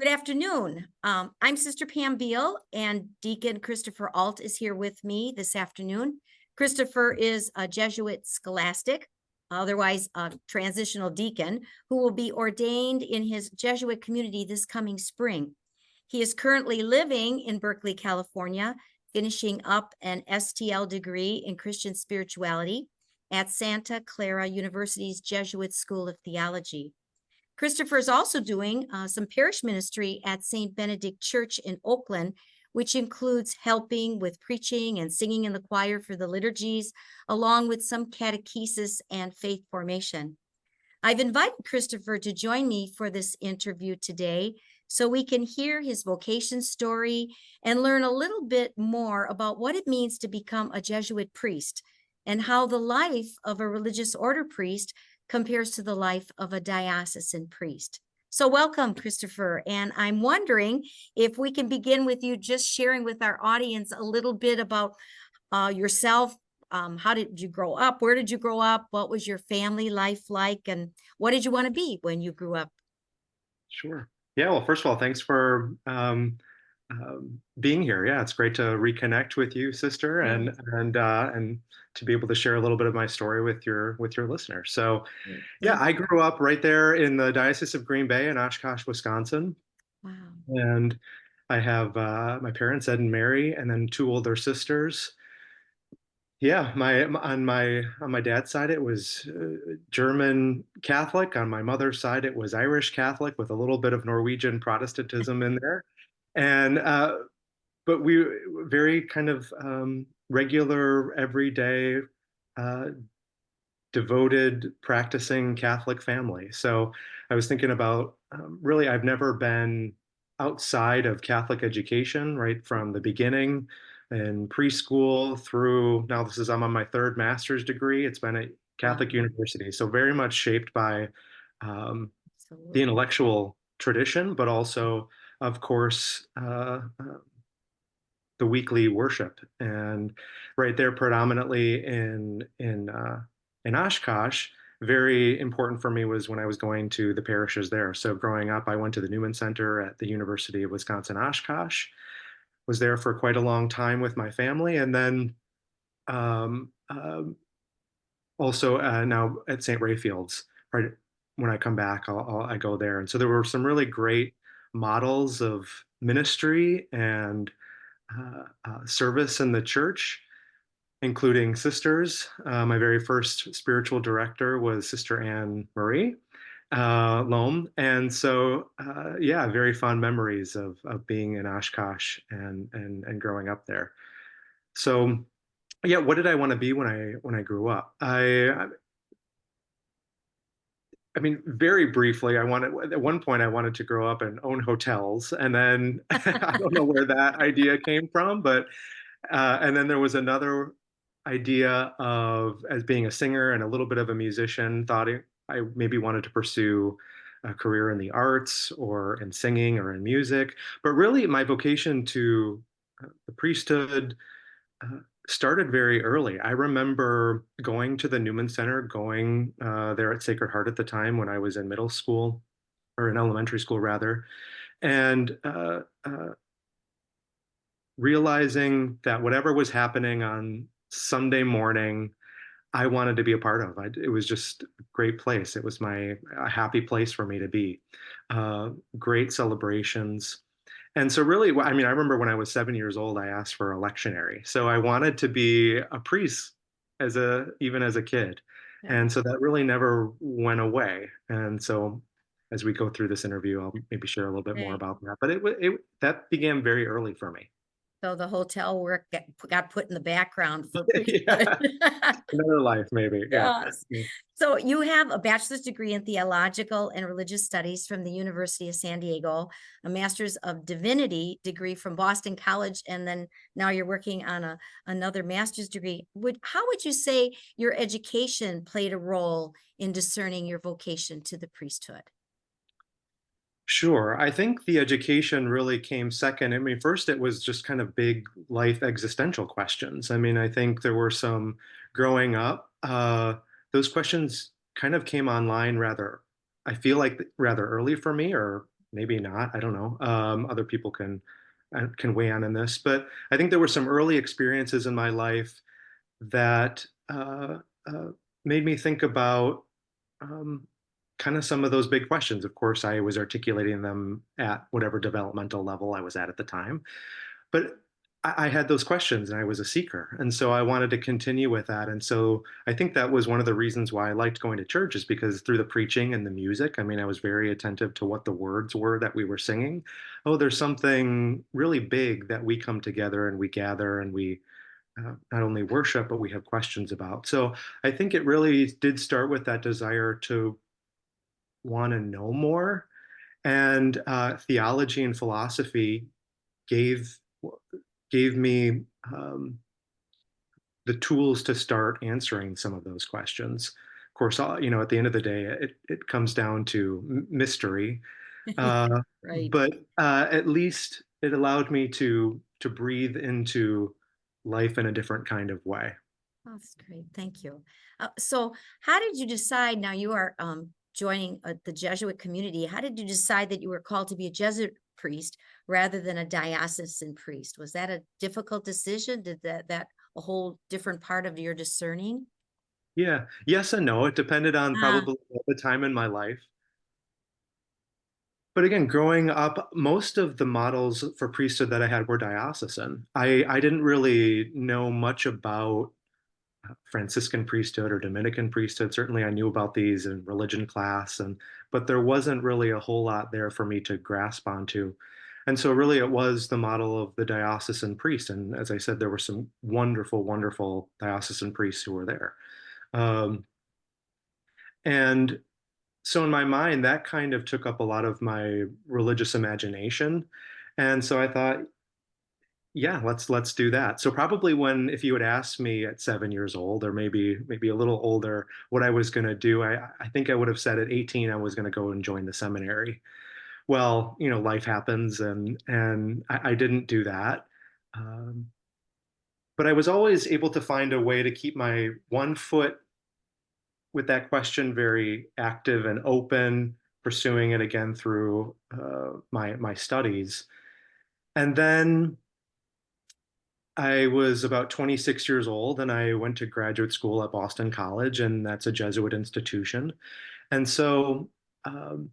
Good afternoon. I'm Sister Pam Biehl, and Deacon Christopher Alt is here with me this afternoon. Christopher is a Jesuit Scholastic, otherwise a transitional deacon, who will be ordained in his Jesuit community this coming spring. He is currently living in Berkeley, California, finishing up an STL degree in Christian spirituality at Santa Clara University's Jesuit School of Theology. Christopher is also doing some parish ministry at St. Benedict Church in Oakland, which includes helping with preaching and singing in the choir for the liturgies, along with some catechesis and faith formation. I've invited Christopher to join me for this interview today so we can hear his vocation story and learn a little bit more about what it means to become a Jesuit priest and how the life of a religious order priest compares to the life of a diocesan priest. So welcome, Christopher. And I'm wondering if we can begin with you just sharing with our audience a little bit about yourself. How did you grow up? Where did you grow up? What was your family life like? And what did you want to be when you grew up? Sure. Yeah. Well, first of all, thanks for being here. Yeah, it's great to reconnect with you, sister, and to be able to share a little bit of my story with your listeners. So, yeah, Thank I grew up right there in the Diocese of Green Bay in Oshkosh, Wisconsin, Wow. and I have my parents, Ed and Mary, and then two older sisters. Yeah, my dad's side it was German Catholic. On my mother's side it was Irish Catholic with a little bit of Norwegian Protestantism in there, and but we very kind of regular, everyday, uh, devoted, practicing Catholic family. So I was thinking about really I've never been outside of Catholic education right from the beginning in preschool through now I'm on my third master's degree. It's been at Catholic Wow. university, so very much shaped by um, the Absolutely. intellectual tradition, but also, of course, the weekly worship. And right there, predominantly in Oshkosh, very important for me was when I was going to the parishes there. So growing up, I went to the Newman Center at the University of Wisconsin Oshkosh. Was there for quite a long time with my family, and then um, also now at St. Rayfield's. Right when I come back, I go there, and so there were some really great models of ministry and service in the church, including sisters. My very first spiritual director was Sister Anne Marie Loam. And so, yeah, very fond memories of being in Oshkosh and growing up there. So, yeah, what did I want to be when I grew up? I mean, very briefly, I wanted at one point I wanted to grow up and own hotels, and then I don't know where that idea came from, but and then there was another idea of as being a singer and a little bit of a musician. I maybe wanted to pursue a career in the arts or in singing or in music, but really my vocation to the priesthood started very early. I remember going to the Newman Center, going there at Sacred Heart at the time when I was in middle school or in elementary school rather, and realizing that whatever was happening on Sunday morning, I wanted to be a part of. It was just a great place. It was a happy place for me to be. Great celebrations. And so really, I mean, I remember when I was 7 years old, I asked for a lectionary. So I wanted to be a priest even as a kid. Yeah. And so that really never went away. And so as we go through this interview, I'll maybe share a little bit more Okay. about that. But that began very early for me. So the hotel work got put in the background for Yeah, priesthood. another life, maybe. Yeah. Yes. So you have a bachelor's degree in theological and religious studies from the University of San Diego, a master's of divinity degree from Boston College, and then now you're working on another master's degree. How would you say your education played a role in discerning your vocation to the priesthood? Sure. I think the education really came second. I mean, first it was just kind of big life existential questions. I mean, I think there were some growing up, those questions kind of came online I feel like rather early for me, or maybe not. I don't know. Other people can weigh in on this, but I think there were some early experiences in my life that uh, made me think about um, kind of some of those big questions. Of course, I was articulating them at whatever developmental level I was at the time, but I had those questions and I was a seeker. And so I wanted to continue with that. And so I think that was one of the reasons why I liked going to church, is because through the preaching and the music, I mean, I was very attentive to what the words were that we were singing. Oh, there's something really big that we come together and we gather and we not only worship, but we have questions about. So I think it really did start with that desire to want to know more. And theology and philosophy gave gave me the tools to start answering some of those questions. Of course, at the end of the day, it comes down to mystery, uh, Right. but at least it allowed me to breathe into life in a different kind of way. That's great. Thank you. So how did you decide, now you are joining the Jesuit community, how did you decide that you were called to be a Jesuit priest rather than a diocesan priest? Was that a difficult decision? Did that a whole different part of your discerning? Yeah, yes and no. It depended on Ah, probably the time in my life. But again, growing up, most of the models for priesthood that I had were diocesan. I didn't really know much about Franciscan priesthood or Dominican priesthood. Certainly, I knew about these in religion class, but there wasn't really a whole lot there for me to grasp onto. And so, really, it was the model of the diocesan priest. And as I said, there were some wonderful, wonderful diocesan priests who were there. Um, and so, in my mind, that kind of took up a lot of my religious imagination. And so I thought, yeah, let's do that. So probably when if you had asked me at 7 years old, or maybe a little older, what I was going to do, I think I would have said at 18 I was going to go and join the seminary. Well, life happens, and I didn't do that. Um, but I was always able to find a way to keep my one foot with that question very active and open, pursuing it again through my studies, and then I was about 26 years old and I went to graduate school at Boston College, and that's a Jesuit institution. And so um,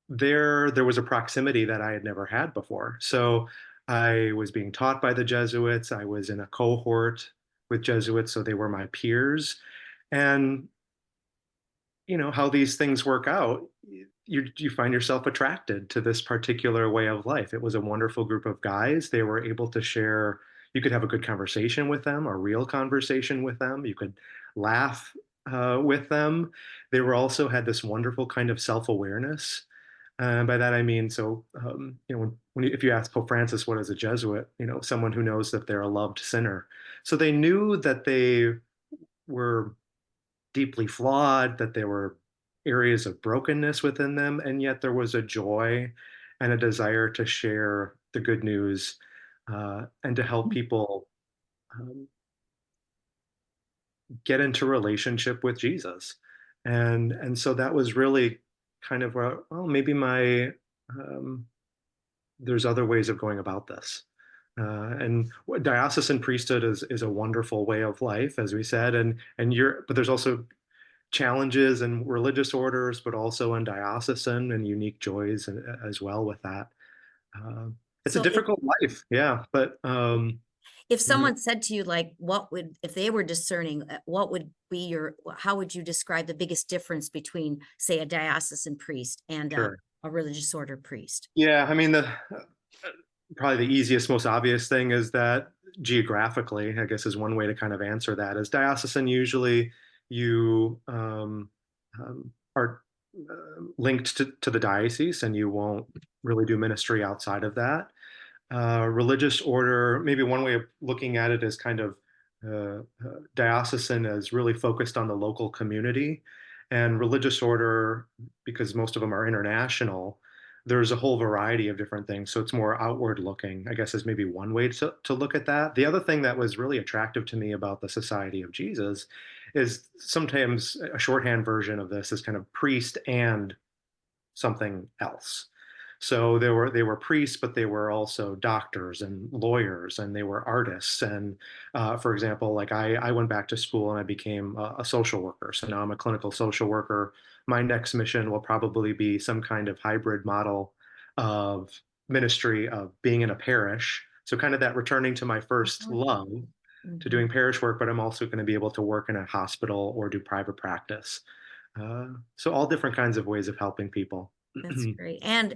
there was a proximity that I had never had before. So I was being taught by the Jesuits. I was in a cohort with Jesuits, so they were my peers. And how these things work out, you find yourself attracted to this particular way of life. It was a wonderful group of guys. They were able to share. You could have a good conversation with them, a real conversation with them. You could laugh with them. They were also had this wonderful kind of self-awareness. By that I mean, so if you ask Pope Francis what is a Jesuit, someone who knows that they're a loved sinner. So they knew that they were deeply flawed, that there were areas of brokenness within them, and yet there was a joy and a desire to share the good news and to help people um, get into relationship with Jesus. And so that was really kind of well, maybe my um, there's other ways of going about this. And diocesan priesthood is a wonderful way of life, as we said, but there's also challenges and religious orders, but also in diocesan and unique joys as well with that. It's a so if difficult life, yeah. But if mhm, someone said to you, like, what would, if they were discerning, what would be how would you describe the biggest difference between, say, a diocesan priest and sure, a religious order priest? yeah. I mean, the probably the easiest, most obvious thing is that geographically, I guess, is one way to kind of answer that. Is diocesan usually you are linked to the diocese, and you won't really do ministry outside of that. Religious order, maybe one way of looking at it is kind of diocesan is really focused on the local community, and religious order, because most of them are international, there's a whole variety of different things. So it's more outward looking, I guess, is maybe one way to look at that. The other thing that was really attractive to me about the Society of Jesus is sometimes a shorthand version of this is kind of priest and something else. So they were priests, but they were also doctors and lawyers, and they were artists. And for example, like I went back to school and I became a social worker. So now I'm a clinical social worker. My next mission will probably be some kind of hybrid model of ministry, of being in a parish. So kind of that returning to my first love, to Mhm. doing parish work, but I'm also going to be able to work in a hospital or do private practice. So all different kinds of ways of helping people. That's great. And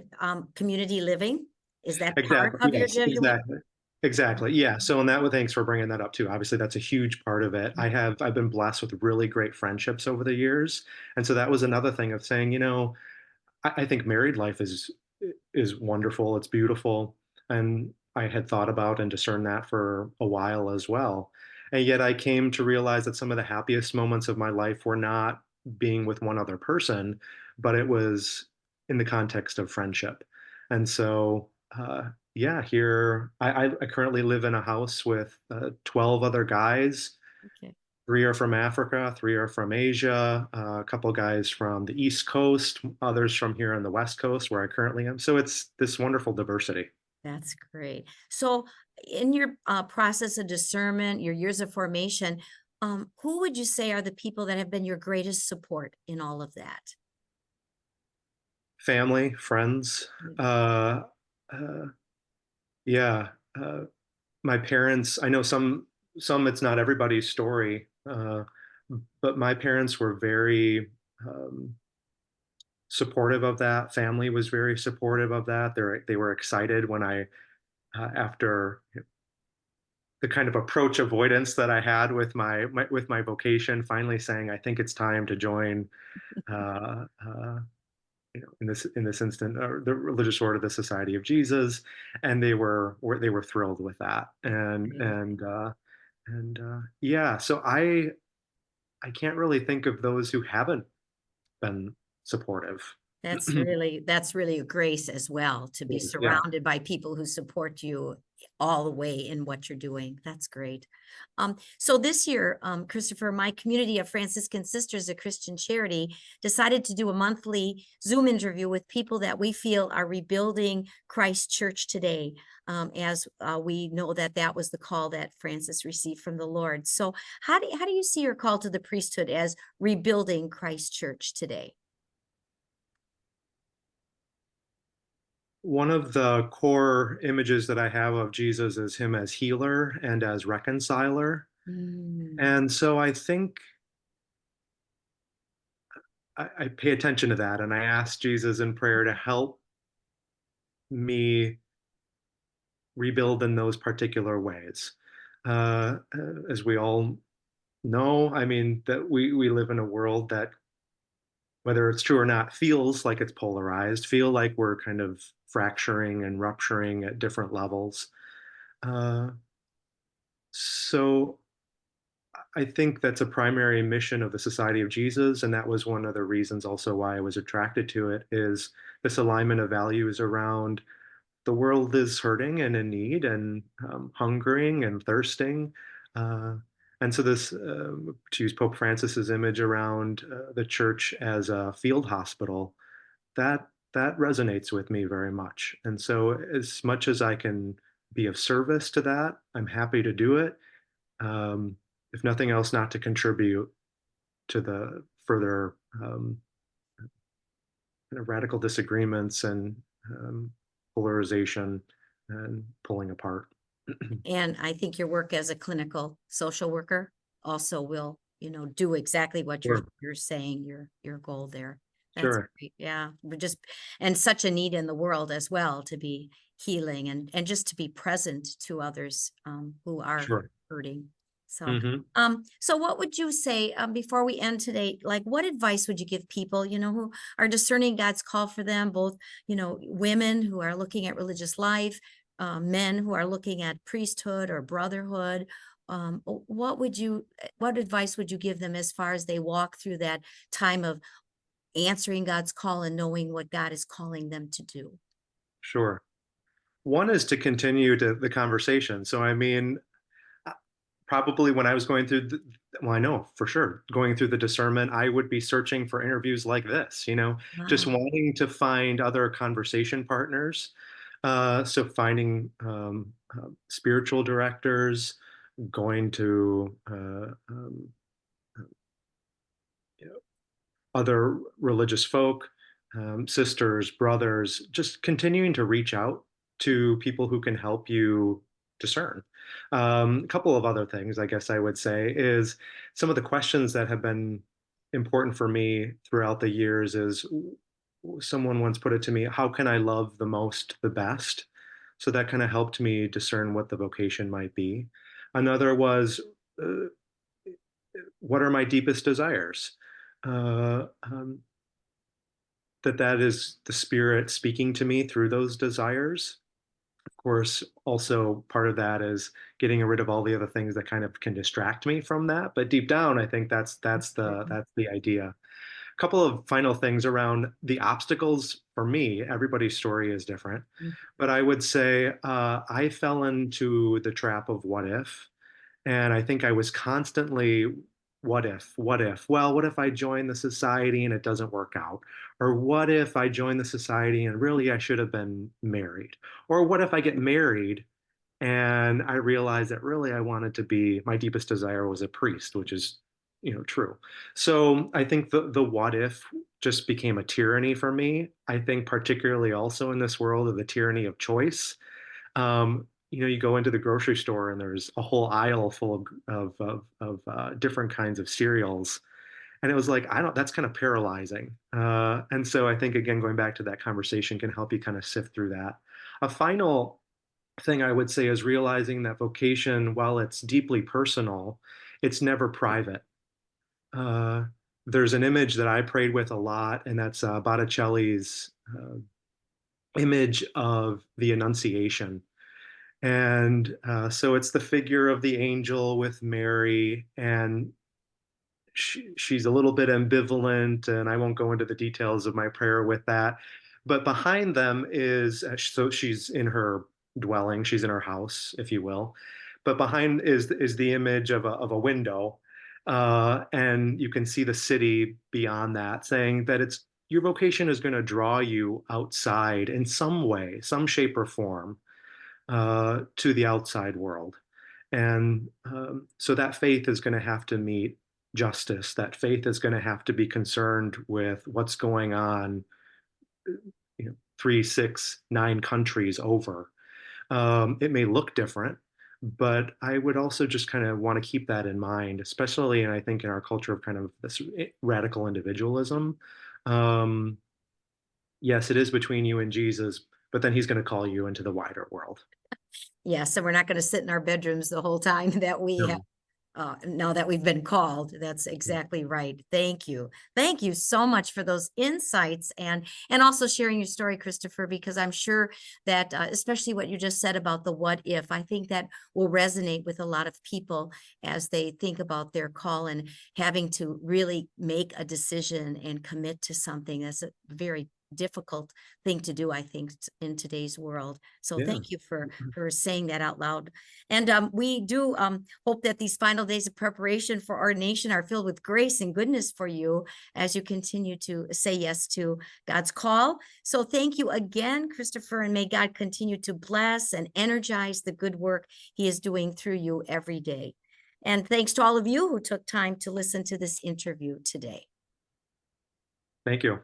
community living, is that part Exactly. of your Yes, Jesuit? exactly. Exactly. Yeah. So in that way, thanks for bringing that up too. Obviously, that's a huge part of it. I've been blessed with really great friendships over the years. And so that was another thing of saying, I think married life is wonderful. It's beautiful. And I had thought about and discerned that for a while as well. And yet I came to realize that some of the happiest moments of my life were not being with one other person, but it was in the context of friendship. And so, yeah, here I currently live in a house with 12 other guys. Okay. Three are from Africa, three are from Asia, a couple guys from the East Coast, others from here on the West Coast where I currently am. So it's this wonderful diversity. That's great. So in your process of discernment, your years of formation, who would you say are the people that have been your greatest support in all of that? Family, friends, uh, uh, yeah. My parents, I know some it's not everybody's story, but my parents were very supportive of that. Family was very supportive of that. They were excited when after the kind of approach avoidance that I had with my vocation, finally saying, I think it's time to join, uh, uh, in this instant, the religious order, the Society of Jesus, and they were thrilled with that, Great. and yeah, so I can't really think of those who haven't been supportive. That's really a grace as well to be Yeah, surrounded by people who support you all the way in what you're doing. That's great. So this year, Christopher, my community of Franciscan Sisters, a Christian charity, decided to do a monthly Zoom interview with people that we feel are rebuilding Christ Church today, as we know that that was the call that Francis received from the Lord. So how do you see your call to the priesthood as rebuilding Christ Church today? one of the core images that I have of Jesus is him as healer and as reconciler. Mm. And so I think I pay attention to that, and I ask Jesus in prayer to help me rebuild in those particular ways. As we all know, I mean, that we live in a world that, whether it's true or not, feels like it's polarized, feel like we're kind of fracturing and rupturing at different levels. Uh, so I think that's a primary mission of the Society of Jesus, and that was one of the reasons also why I was attracted to it, is this alignment of values around the world is hurting and in need and hungering and thirsting. Uh, and so this, to use Pope Francis's image around the church as a field hospital, that that resonates with me very much. And so as much as I can be of service to that, I'm happy to do it. Um, if nothing else, not to contribute to the further kind of radical disagreements and um, polarization and pulling apart. And I think your work as a clinical social worker also will, do exactly what you're Sure. you're saying, your goal there. That's Sure. great. Yeah. We're just and such a need in the world as well to be healing and just to be present to others who are Sure. hurting. So Hmm. so what would you say before we end today, like what advice would you give people, who are discerning God's call for them, both, women who are looking at religious life, men who are looking at priesthood or brotherhood, what advice would you give them as far as they walk through that time of answering God's call and knowing what God is calling them to do? Sure. One is to continue the conversation. So, I mean, uh, probably when I was going through Well, I know for sure. Going through the discernment, I would be searching for interviews like this, just Wow. wanting to find other conversation partners. So finding spiritual directors, going to you know, other religious folk, sisters, brothers, just continuing to reach out to people who can help you discern. A couple of other things, I guess I would say, is some of the questions that have been important for me throughout the years is someone once put it to me, how can I love the most the best? So that kind of helped me discern what the vocation might be. Another was, uh, what are my deepest desires? Uh, um, that is the spirit speaking to me through those desires. Of course, also part of that is getting rid of all the other things that kind of can distract me from that. But deep down, I think that's the idea. A couple of final things around the obstacles for me. Everybody's story is different, Mhm. but I would say I fell into the trap of what if. And I think I was constantly, what if, what if? Well, what if I join the society and it doesn't work out? Or what if I join the society and really I should have been married? Or what if I get married and I realize that really I wanted to be, my deepest desire was a priest, which is, true. So I think the what if just became a tyranny for me. I think particularly also in this world of the tyranny of choice, you go into the grocery store and there's a whole aisle full of different kinds of cereals. And it was like, I don't, that's kind of paralyzing. And so I think, again, going back to that conversation can help you kind of sift through that. A final thing I would say is realizing that vocation, while it's deeply personal, it's never private. Uh, there's an image that I prayed with a lot, and that's Botticelli's image of the Annunciation. And so it's the figure of the angel with Mary, and she's a little bit ambivalent, and I won't go into the details of my prayer with that. But behind them is, so she's in her dwelling, she's in her house, if you will. But behind is the image of a window, and you can see the city beyond that, saying that it's your vocation is going to draw you outside in some way, some shape or form, to the outside world. And so that faith is going to have to meet justice. That faith is going to have to be concerned with what's going on, 3, 6, 9 countries over. It may look different, but I would also just kind of want to keep that in mind, especially, and I think in our culture of kind of this radical individualism. Um, yes, it is between you and Jesus, but then he's going to call you into the wider world. Yeah, so we're not going to sit in our bedrooms the whole time that we have. No. Now that we've been called, that's exactly right. Thank you. Thank you so much for those insights and also sharing your story, Christopher, because I'm sure that especially what you just said about the what if, I think that will resonate with a lot of people as they think about their call and having to really make a decision and commit to something. That's a very difficult thing to do, I think, in today's world. So Yeah. thank you for saying that out loud. And we do hope that these final days of preparation for ordination are filled with grace and goodness for you as you continue to say yes to God's call. So thank you again, Christopher, and may God continue to bless and energize the good work he is doing through you every day. And thanks to all of you who took time to listen to this interview today. Thank you.